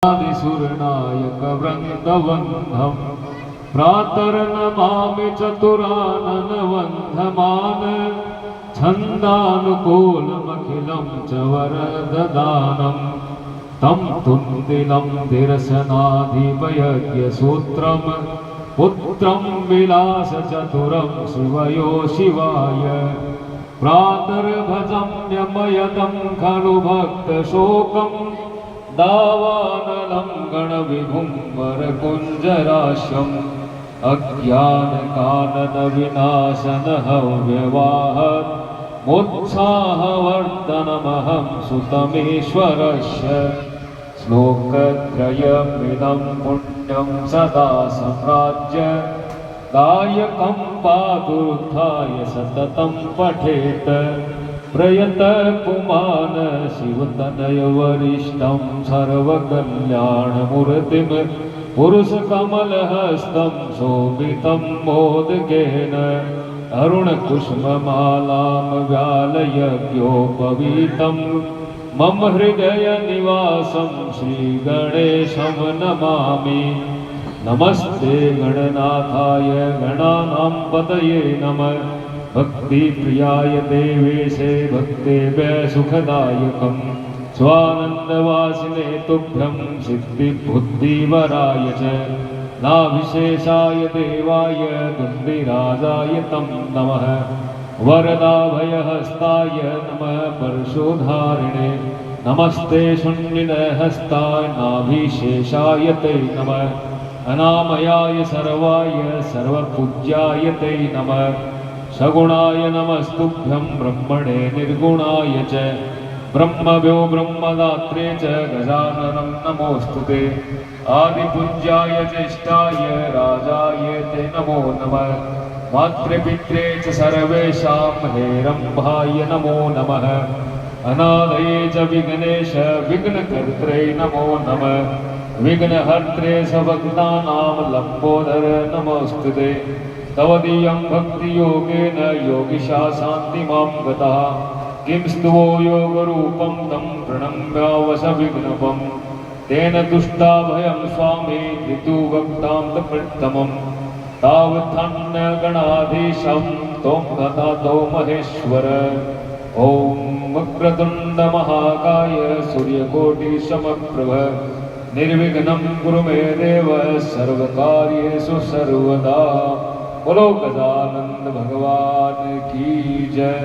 आदिसुरनायकवृन्दवन्धं प्रातर्नमामि चतुराननवन्धमान् छन्दानुकूलमखिलं च वरददानं तं तुन्दिलं दिरसनाधिपयज्ञसूत्रं पुत्रं विलासचतुरं शिवयो शिवाय प्रातर्भजं यमयदं खलु भक्तशोकं दावानलं गणविभुं वरकुञ्जराश्यम् अज्ञानकाननविनाशनहव्यवाहत् मोत्साहवर्धनमहं सुतमेश्वरस्य श्लोकत्रयमिदं पुण्यं सदा सम्राज्य दायकं पादुर्धाय सततं पठेत् प्रयतः पुमान् शिवतनयवरिष्ठं सर्वकल्याणमूर्तिं पुरुषकमलहस्तं शोभितं मोदकेन अरुणकुसुममालां व्यालयज्ञोपवीतं मम हृदयनिवासं श्रीगणेशं नमामि। नमस्ते गणनाथाय गणानां पतये नमः। भक्तिप्रियाय देवेशे भक्तेभ्य सुखदायकं स्वानन्दवासिने तुभ्यं सिद्धिबुद्धिवराय च नाभिशेषाय देवाय दुन्दिराजाय तं नमः। वरदाभयहस्ताय नमः परशुधारिणे नमस्ते शून्यहस्ताय नाभिशेषाय ते नमः। अनामयाय सर्वाय सर्वपूज्याय ते नमः। सगुणाय नमस्तुभ्यं ब्रह्मणे निर्गुणाय च ब्रह्मभ्यो ब्रह्मदात्रे च गजाननं नमोऽस्तुते। आदिपूज्याय ज्येष्ठाय राजाय ते नमो नमः। मातृपित्रे च सर्वेषां हेरम्भाय नमो नमः। अनादये च विघ्नेश विघ्नकर्त्रे नमो नमः। विघ्नहर्त्रे सभक्तानां लम्बोदर नमोऽस्तुते। तव दीयं भक्तियोगेन योगिशा शान्तिमां गतः किं स्तुवो योगरूपं तं प्रणम्यावसविघ्नपं तेन दुष्टाभयं स्वामी ऋतुभक्तां तपृत्तमं तावत्थन्नगणाधीशं त्वं गतातो महेश्वर। ॐ वक्रतुण्डमहाकाय सूर्यकोटिसमप्रभ निर्विघ्नं कुरु मे देव सर्वकार्येषु सर्वदा। बोलो गजानन भगवान की जय।